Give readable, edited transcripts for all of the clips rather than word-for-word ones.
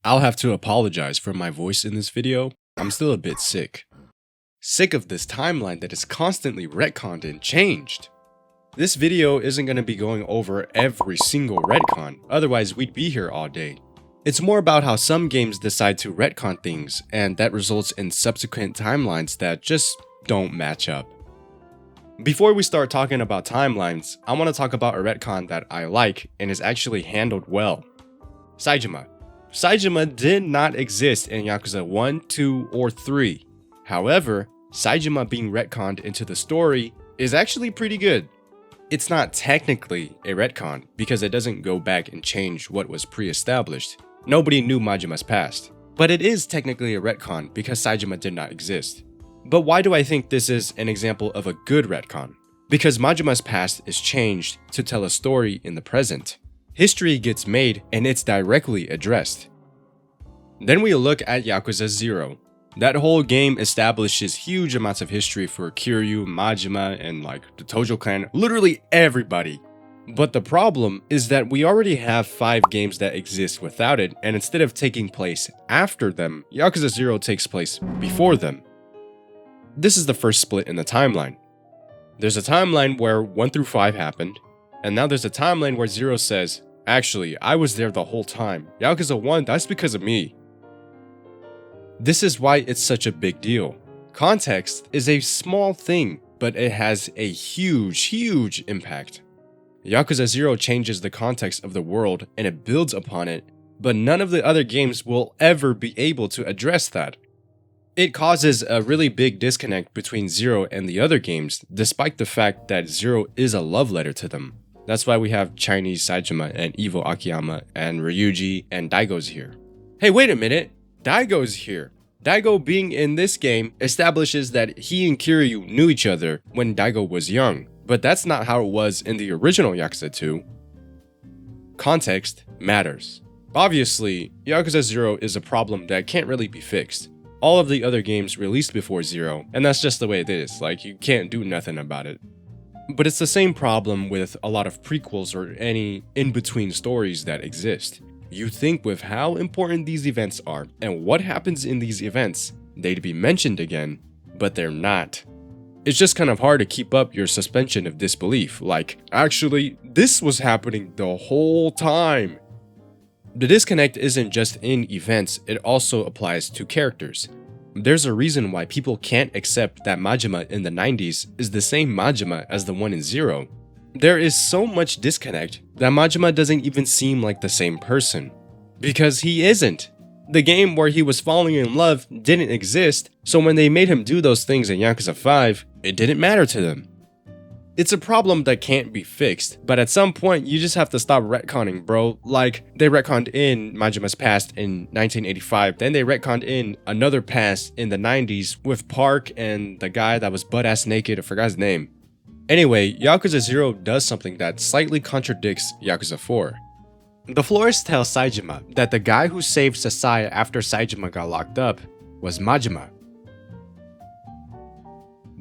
I'll have to apologize for my voice in this video. I'm still a bit sick. Sick of this timeline that is constantly retconned and changed. This video isn't going to be going over every single retcon, otherwise we'd be here all day. It's more about how some games decide to retcon things, and that results in subsequent timelines that just don't match up. Before we start talking about timelines, I want to talk about a retcon that I like and is actually handled well. Saejima. Saejima did not exist in Yakuza 1, 2, or 3. However, Saejima being retconned into the story is actually pretty good. It's not technically a retcon because it doesn't go back and change what was pre-established. Nobody knew Majima's past. But it is technically a retcon because Saejima did not exist. But why do I think this is an example of a good retcon? Because Majima's past is changed to tell a story in the present. History gets made and it's directly addressed. Then we look at Yakuza 0. That whole game establishes huge amounts of history for Kiryu, Majima, and the Tojo clan, literally everybody. But the problem is that we already have 5 games that exist without it, and instead of taking place after them, Yakuza 0 takes place before them. This is the first split in the timeline. There's a timeline where 1 through 5 happened, and now there's a timeline where 0 says, actually, I was there the whole time. Yakuza 1, that's because of me. This is why it's such a big deal. Context is a small thing, but it has a huge impact. Yakuza 0 changes the context of the world and it builds upon it, but none of the other games will ever be able to address that. It causes a really big disconnect between 0 and the other games, despite the fact that 0 is a love letter to them. That's why we have Chinese Saejima and evil Akiyama and Ryuji and Daigo's here. Hey, wait a minute! Daigo's here! Daigo being in this game establishes that he and Kiryu knew each other when Daigo was young, but that's not how it was in the original Yakuza 2. Context matters. Obviously, Yakuza 0 is a problem that can't really be fixed. All of the other games released before 0, and that's just the way it is, you can't do nothing about it. But it's the same problem with a lot of prequels or any in-between stories that exist. You think with how important these events are and what happens in these events, they'd be mentioned again, but they're not. It's just kind of hard to keep up your suspension of disbelief, actually, this was happening the whole time. The disconnect isn't just in events, it also applies to characters. There's a reason why people can't accept that Majima in the 90s is the same Majima as the one in 0. There is so much disconnect that Majima doesn't even seem like the same person. Because he isn't. The game where he was falling in love didn't exist, so when they made him do those things in Yakuza 5, it didn't matter to them. It's a problem that can't be fixed, but at some point you just have to stop retconning, bro. They retconned in Majima's past in 1985, then they retconned in another past in the 90s with Park and the guy that was butt-ass naked, I forgot his name. Anyway, Yakuza 0 does something that slightly contradicts Yakuza 4. The florist tells Saejima that the guy who saved Sasai after Saejima got locked up was Majima.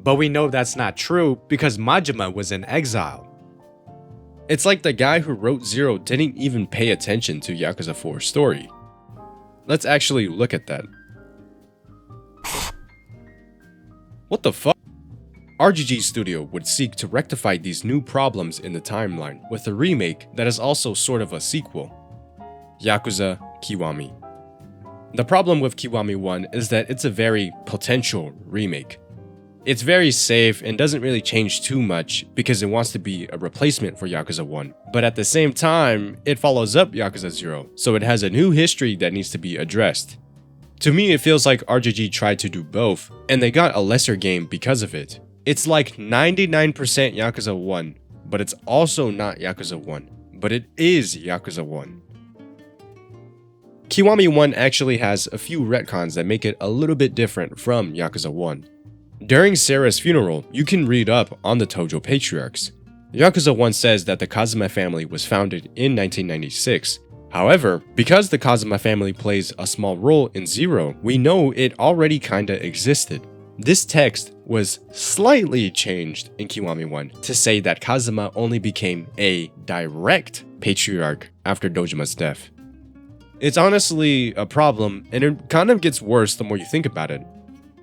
But we know that's not true because Majima was in exile. It's like the guy who wrote 0 didn't even pay attention to Yakuza 4's story. Let's actually look at that. What the fuck? RGG Studio would seek to rectify these new problems in the timeline with a remake that is also sort of a sequel. Yakuza Kiwami. The problem with Kiwami 1 is that it's a very potential remake. It's very safe and doesn't really change too much because it wants to be a replacement for Yakuza 1, but at the same time, it follows up Yakuza 0, so it has a new history that needs to be addressed. To me, it feels like RGG tried to do both, and they got a lesser game because of it. It's like 99% Yakuza 1, but it's also not Yakuza 1, but it is Yakuza 1. Kiwami 1 actually has a few retcons that make it a little bit different from Yakuza 1. During Sarah's funeral, you can read up on the Tojo patriarchs. Yakuza 1 says that the Kazuma family was founded in 1996. However, because the Kazuma family plays a small role in 0, we know it already kinda existed. This text was slightly changed in Kiwami 1 to say that Kazuma only became a direct patriarch after Dojima's death. It's honestly a problem, and it kind of gets worse the more you think about it.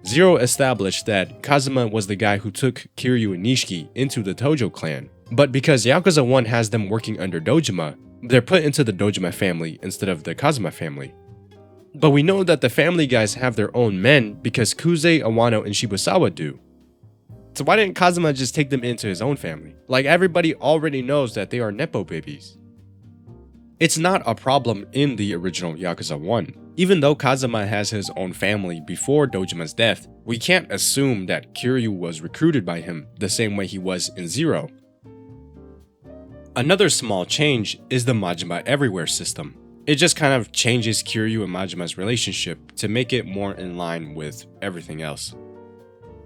Zero established that Kazuma was the guy who took Kiryu and Nishiki into the Tojo clan, but because Yakuza 1 has them working under Dojima, they're put into the Dojima family instead of the Kazuma family. But we know that the family guys have their own men because Kuze, Awano, and Shibusawa do. So why didn't Kazuma just take them into his own family? Like, everybody already knows that they are Nepo babies. It's not a problem in the original Yakuza 1. Even though Kazuma has his own family before Dojima's death, we can't assume that Kiryu was recruited by him the same way he was in Zero. Another small change is the Majima Everywhere system. It just kind of changes Kiryu and Majima's relationship to make it more in line with everything else.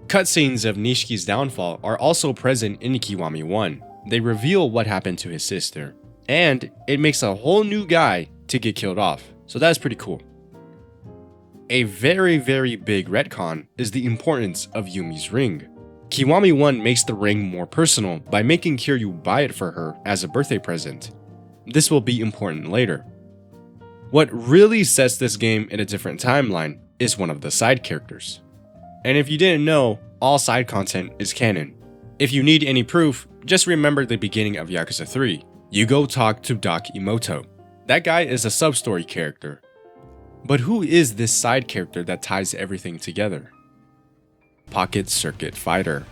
Cutscenes of Nishiki's downfall are also present in Kiwami 1. They reveal what happened to his sister, and it makes a whole new guy to get killed off, so that's pretty cool. A very big retcon is the importance of Yumi's ring. Kiwami 1 makes the ring more personal by making Kiryu buy it for her as a birthday present. This will be important later. What really sets this game in a different timeline is one of the side characters. And if you didn't know, all side content is canon. If you need any proof, just remember the beginning of Yakuza 3. You go talk to Doc Imoto. That guy is a sub-story character. But who is this side character that ties everything together? Pocket Circuit Fighter.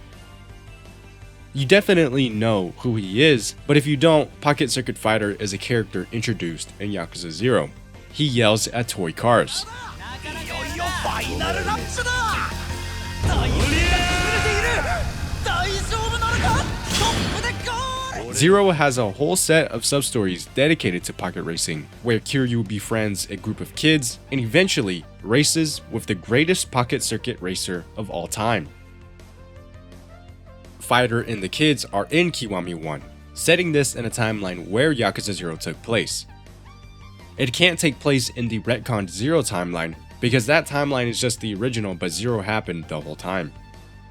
You definitely know who he is, but if you don't, Pocket Circuit Fighter is a character introduced in Yakuza 0. He yells at toy cars. Zero has a whole set of sub-stories dedicated to pocket racing, where Kiryu befriends a group of kids and eventually races with the greatest pocket circuit racer of all time. Fighter and the kids are in Kiwami 1, setting this in a timeline where Yakuza 0 took place. It can't take place in the Retconned 0 timeline because that timeline is just the original, but 0 happened the whole time.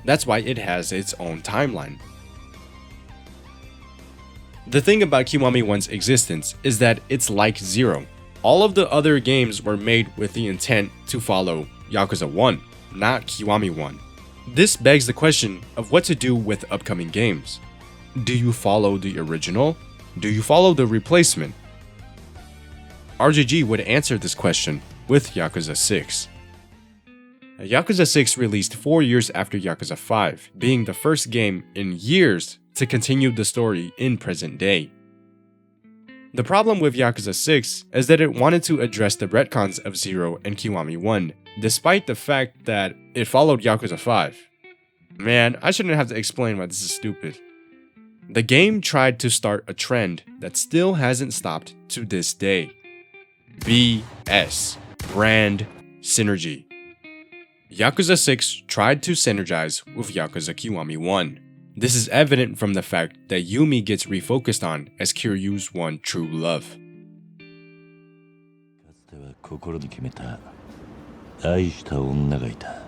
That's why it has its own timeline. The thing about Kiwami 1's existence is that it's like 0. All of the other games were made with the intent to follow Yakuza 1, not Kiwami 1. This begs the question of what to do with upcoming games. Do you follow the original? Do you follow the replacement? RGG would answer this question with Yakuza 6. Yakuza 6 released 4 years after Yakuza 5, being the first game in years to continue the story in present day. The problem with Yakuza 6 is that it wanted to address the retcons of 0 and Kiwami 1, despite the fact that it followed Yakuza 5. Man, I shouldn't have to explain why this is stupid. The game tried to start a trend that still hasn't stopped to this day. BS. Brand Synergy. Yakuza 6 tried to synergize with Yakuza Kiwami 1. This is evident from the fact that Yumi gets refocused on as Kiryu's one true love. 心に決めた愛した女がいた。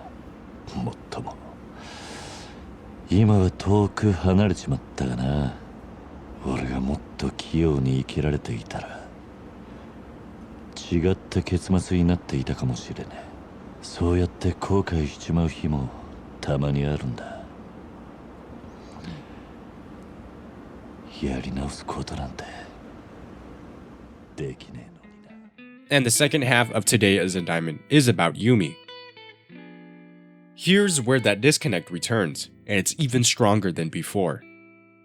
もっとも今は遠く離れちまったがな。俺がもっと器用に生きられていたら違った結末になっていたかもしれねえ。そうやって後悔しちまう日もたまにあるんだ。やり直すことなんてできねえのにな。And the second half of Today is a Diamond is about Yumi. Here's where that disconnect returns, and it's even stronger than before.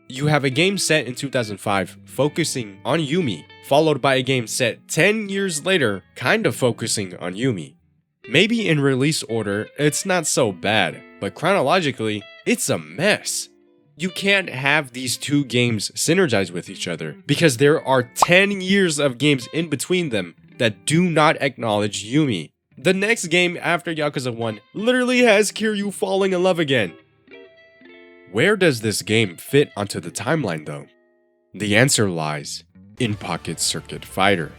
You have a game set in 2005 focusing on Yumi, followed by a game set 10 years later kind of focusing on Yumi. Maybe in release order, it's not so bad, but chronologically, it's a mess. You can't have these two games synergize with each other because there are 10 years of games in between them that do not acknowledge Yumi. The next game after Yakuza 1 literally has Kiryu falling in love again. Where does this game fit onto the timeline though? The answer lies in Pocket Circuit Fighter.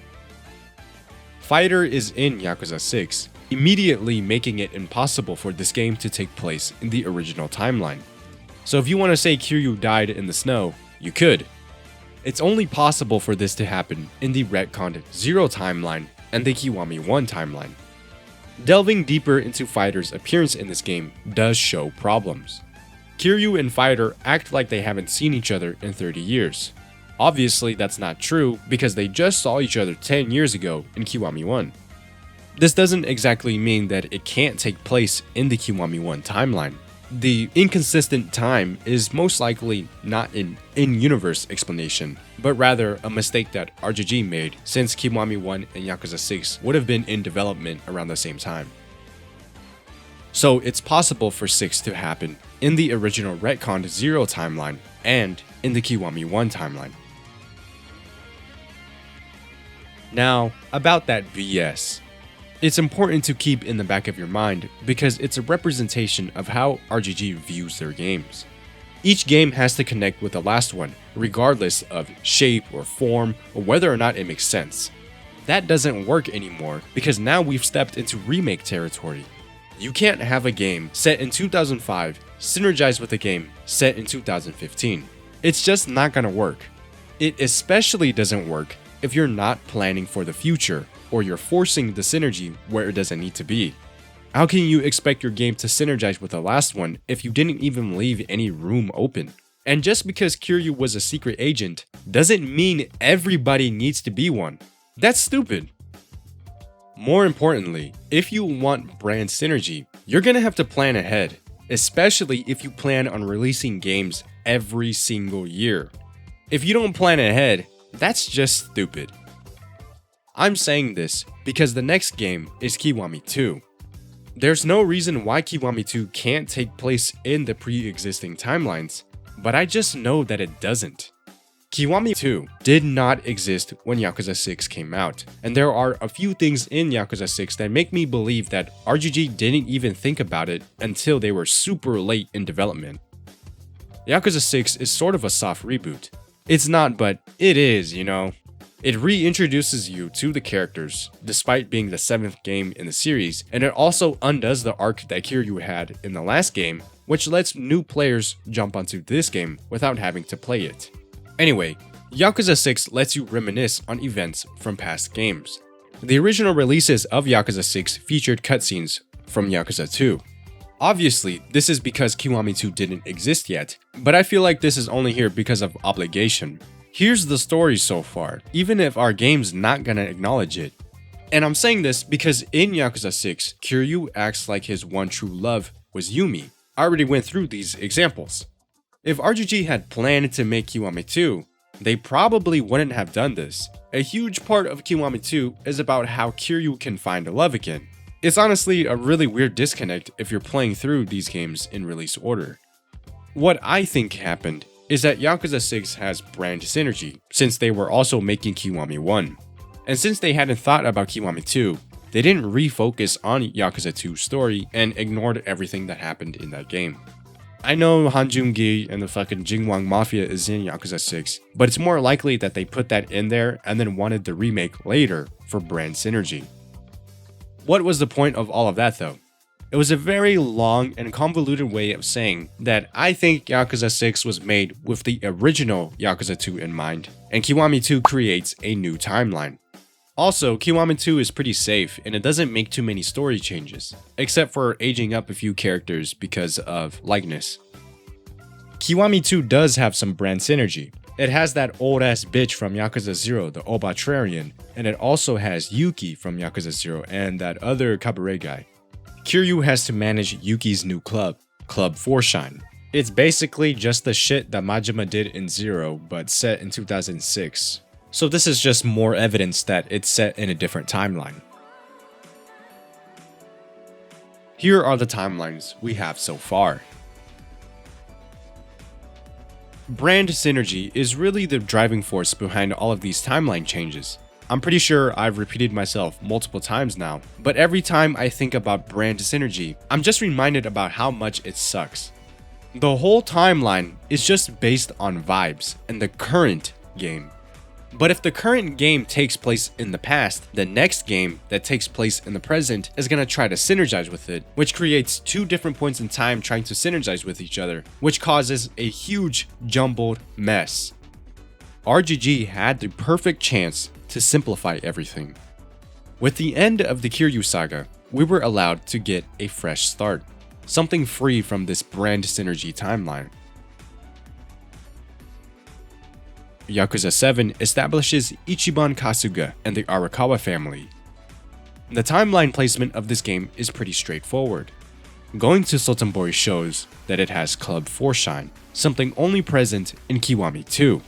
Fighter is in Yakuza 6, immediately making it impossible for this game to take place in the original timeline. So if you want to say Kiryu died in the snow, you could. It's only possible for this to happen in the retconned 0 timeline, and the Kiwami 1 timeline. Delving deeper into Fighter's appearance in this game does show problems. Kiryu and Fighter act like they haven't seen each other in 30 years. Obviously, that's not true because they just saw each other 10 years ago in Kiwami 1. This doesn't exactly mean that it can't take place in the Kiwami 1 timeline. The inconsistent time is most likely not an in-universe explanation, but rather a mistake that RGG made since Kiwami 1 and Yakuza 6 would have been in development around the same time. So it's possible for 6 to happen in the original Retconned 0 timeline and in the Kiwami 1 timeline. Now, about that BS. It's important to keep in the back of your mind because it's a representation of how RGG views their games. Each game has to connect with the last one, regardless of shape or form or whether or not it makes sense. That doesn't work anymore because now we've stepped into remake territory. You can't have a game set in 2005 synergize with a game set in 2015. It's just not gonna work. It especially doesn't work if you're not planning for the future or you're forcing the synergy where it doesn't need to be. How can you expect your game to synergize with the last one if you didn't even leave any room open? And just because Kiryu was a secret agent doesn't mean everybody needs to be one. That's stupid. More importantly, if you want brand synergy, you're gonna have to plan ahead, especially if you plan on releasing games every single year. If you don't plan ahead, that's just stupid. I'm saying this because the next game is Kiwami 2. There's no reason why Kiwami 2 can't take place in the pre-existing timelines, but I just know that it doesn't. Kiwami 2 did not exist when Yakuza 6 came out, and there are a few things in Yakuza 6 that make me believe that RGG didn't even think about it until they were super late in development. Yakuza 6 is sort of a soft reboot. It's not, but it is, you know. It reintroduces you to the characters, despite being the 7th game in the series, and it also undoes the arc that Kiryu had in the last game, which lets new players jump onto this game without having to play it. Anyway, Yakuza 6 lets you reminisce on events from past games. The original releases of Yakuza 6 featured cutscenes from Yakuza 2. Obviously, this is because Kiwami 2 didn't exist yet, but I feel like this is only here because of obligation. Here's the story so far, even if our game's not gonna acknowledge it. And I'm saying this because in Yakuza 6, Kiryu acts like his one true love was Yumi. I already went through these examples. If RGG had planned to make Kiwami 2, they probably wouldn't have done this. A huge part of Kiwami 2 is about how Kiryu can find love again. It's honestly a really weird disconnect if you're playing through these games in release order. What I think happened is that Yakuza 6 has brand synergy, since they were also making Kiwami 1. And since they hadn't thought about Kiwami 2, they didn't refocus on Yakuza 2's story and ignored everything that happened in that game. I know Hanjun-gi and the fucking Jingwang Mafia is in Yakuza 6, but it's more likely that they put that in there and then wanted the remake later for brand synergy. What was the point of all of that though? It was a very long and convoluted way of saying that I think Yakuza 6 was made with the original Yakuza 2 in mind, and Kiwami 2 creates a new timeline. Also, Kiwami 2 is pretty safe and it doesn't make too many story changes, except for aging up a few characters because of likeness. Kiwami 2 does have some brand synergy. It has that old ass bitch from Yakuza 0, the Obatrarian, and it also has Yuki from Yakuza 0 and that other cabaret guy. Kiryu has to manage Yuki's new club, Club 4Shine. It's basically just the shit that Majima did in 0, but set in 2006. So this is just more evidence that it's set in a different timeline. Here are the timelines we have so far. Brand synergy is really the driving force behind all of these timeline changes. I'm pretty sure I've repeated myself multiple times now, but every time I think about brand synergy, I'm just reminded about how much it sucks. The whole timeline is just based on vibes and the current game. But if the current game takes place in the past, the next game that takes place in the present is going to try to synergize with it, which creates two different points in time trying to synergize with each other, which causes a huge jumbled mess. RGG had the perfect chance to simplify everything. With the end of the Kiryu saga, we were allowed to get a fresh start, something free from this brand synergy timeline. Yakuza 7 establishes Ichiban Kasuga and the Arakawa family. The timeline placement of this game is pretty straightforward. Going to Sotenbori shows that it has Club 4shine, something only present in Kiwami 2.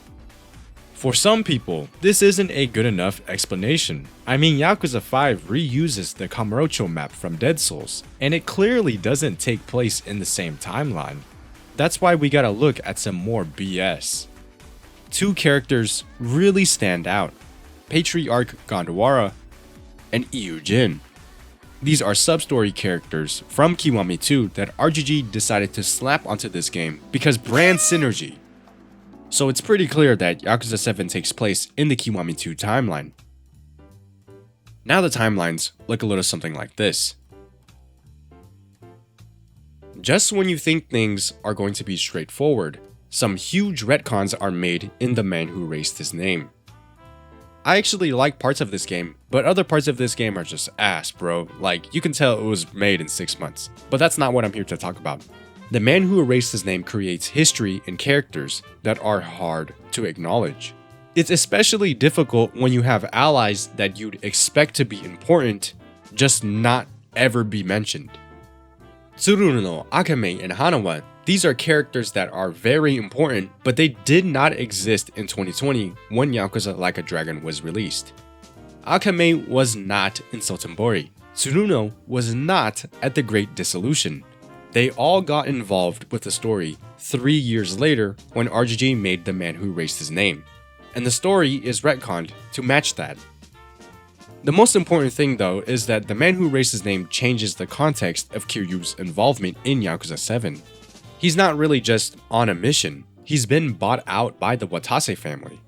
For some people, this isn't a good enough explanation. I mean, Yakuza 5 reuses the Kamurocho map from Dead Souls, and it clearly doesn't take place in the same timeline. That's why we gotta look at some more BS. Two characters really stand out: Patriarch Gondawara and Iyu-jin. These are sub-story characters from Kiwami 2 that RGG decided to slap onto this game because brand synergy. So it's pretty clear that Yakuza 7 takes place in the Kiwami 2 timeline. Now the timelines look a little something like this. Just when you think things are going to be straightforward, some huge retcons are made in The Man Who Erased His Name. I actually like parts of this game, but other parts of this game are just ass, bro. Like, you can tell it was made in 6 months. But that's not what I'm here to talk about. The Man Who Erased His Name creates history and characters that are hard to acknowledge. It's especially difficult when you have allies that you'd expect to be important, just not ever be mentioned. Tsuruno, Akame, and Hanawa, these are characters that are very important, but they did not exist in 2020 when Yakuza Like a Dragon was released. Akame was not in Sotenbori. Tsuruno was not at the Great Dissolution. They all got involved with the story 3 years later when RGG made The Man Who Erased His Name, and the story is retconned to match that. The most important thing though is that The Man Who Erased His Name changes the context of Kiryu's involvement in Yakuza 7. He's not really just on a mission, he's been bought out by the Watase family.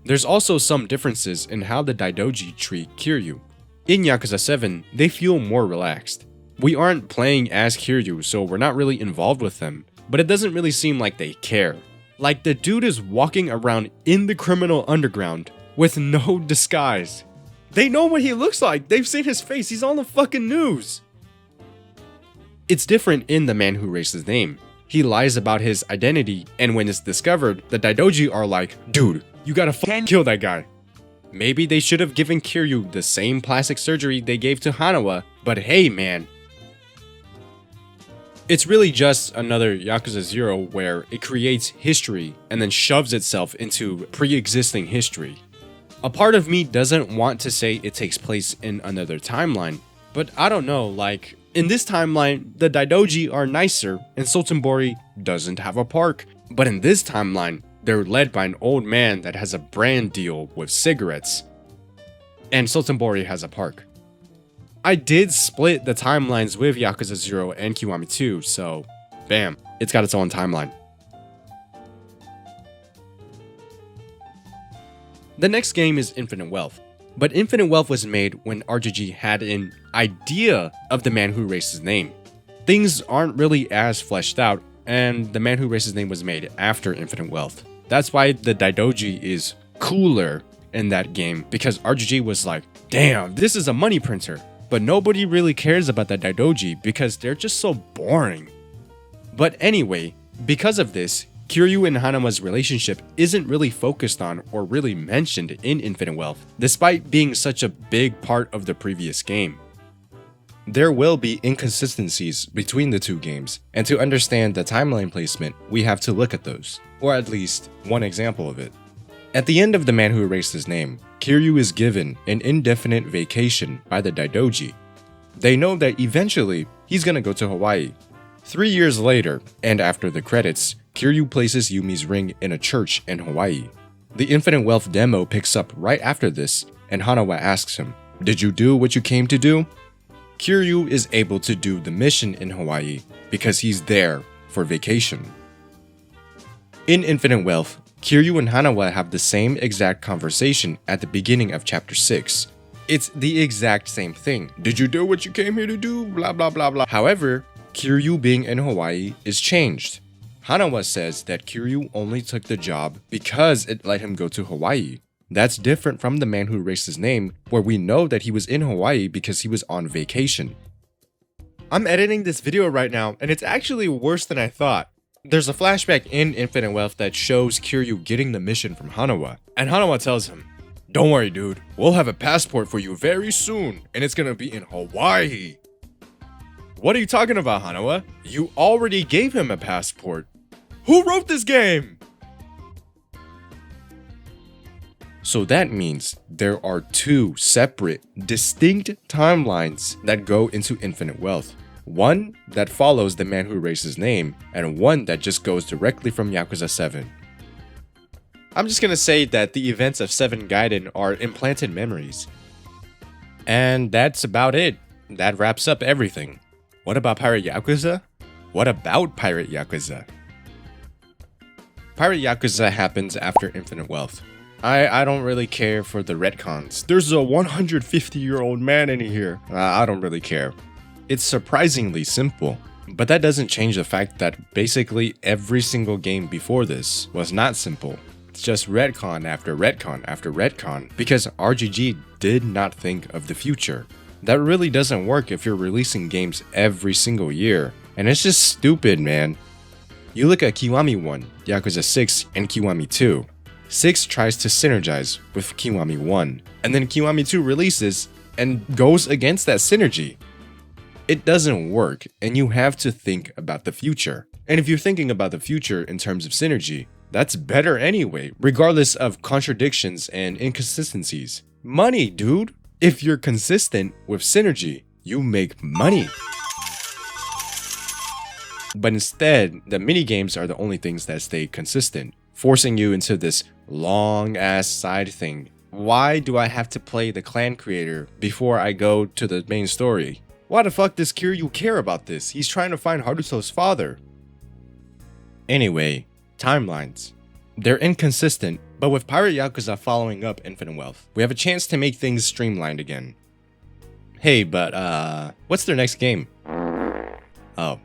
There's also some differences in how the Daidoji treat Kiryu. In Yakuza 7, they feel more relaxed. We aren't playing as Kiryu, so we're not really involved with them, but it doesn't really seem like they care. Like, the dude is walking around in the criminal underground with no disguise. They know what he looks like, they've seen his face, he's on the fucking news. It's different in The Man Who Erased His Name. He lies about his identity, and when it's discovered, the Daidoji are like, dude, you gotta fucking kill that guy. Maybe they should have given Kiryu the same plastic surgery they gave to Hanawa, but hey man. It's really just another Yakuza 0 where it creates history and then shoves itself into pre-existing history. A part of me doesn't want to say it takes place in another timeline, but I don't know, like, in this timeline, the Daidoji are nicer and Sotenbori doesn't have a park. But in this timeline, they're led by an old man that has a brand deal with cigarettes. And Sotenbori has a park. I did split the timelines with Yakuza 0 and Kiwami 2, so bam, it's got its own timeline. The next game is Infinite Wealth. But Infinite Wealth was made when RGG had an idea of The Man Who Erased His Name. Things aren't really as fleshed out, and The Man Who Erased His Name was made after Infinite Wealth. That's why the Daidoji is cooler in that game, because RGG was like, damn, this is a money printer. But nobody really cares about the Daidoji because they're just so boring. But anyway, because of this, Kiryu and Hanawa's relationship isn't really focused on or really mentioned in Infinite Wealth, despite being such a big part of the previous game. There will be inconsistencies between the two games, and to understand the timeline placement, we have to look at those, or at least one example of it. At the end of The Man Who Erased His Name, Kiryu is given an indefinite vacation by the Daidoji. They know that eventually he's gonna go to Hawaii. 3 years later, and after the credits, Kiryu places Yumi's ring in a church in Hawaii. The Infinite Wealth demo picks up right after this, and Hanawa asks him, "Did you do what you came to do?" Kiryu is able to do the mission in Hawaii because he's there for vacation. In Infinite Wealth, Kiryu and Hanawa have the same exact conversation at the beginning of chapter 6. It's the exact same thing. "Did you do what you came here to do? Blah blah blah blah." However, Kiryu being in Hawaii is changed. Hanawa says that Kiryu only took the job because it let him go to Hawaii. That's different from the man who erased his name, where we know that he was in Hawaii because he was on vacation. I'm editing this video right now, and it's actually worse than I thought. There's a flashback in Infinite Wealth that shows Kiryu getting the mission from Hanawa, and Hanawa tells him, "Don't worry, dude, we'll have a passport for you very soon, and it's gonna be in Hawaii." What are you talking about, Hanawa? You already gave him a passport. Who wrote this game? So that means there are two separate, distinct timelines that go into Infinite Wealth. One that follows the man who erased his name, and one that just goes directly from Yakuza 7. I'm just gonna say that the events of 7 Gaiden are implanted memories. And that's about it. That wraps up everything. What about Pirate Yakuza? What about Pirate Yakuza? Pirate Yakuza happens after Infinite Wealth. I don't really care for the retcons. There's a 150-year-old man in here. I don't really care. It's surprisingly simple, but that doesn't change the fact that basically every single game before this was not simple. It's just retcon after retcon after retcon because RGG did not think of the future. That really doesn't work if you're releasing games every single year, and it's just stupid, man. You look at Kiwami 1, Yakuza 6, and Kiwami 2. 6 tries to synergize with Kiwami 1, and then Kiwami 2 releases and goes against that synergy. It doesn't work, and you have to think about the future. And if you're thinking about the future in terms of synergy, that's better anyway, regardless of contradictions and inconsistencies. Money, dude! If you're consistent with synergy, you make money. But instead, the minigames are the only things that stay consistent, forcing you into this long-ass side thing. Why do I have to play the clan creator before I go to the main story? Why the fuck does Kiryu care about this? He's trying to find Haruto's father. Anyway, timelines. They're inconsistent, but with Pirate Yakuza following up Infinite Wealth, we have a chance to make things streamlined again. Hey, but what's their next game? Oh,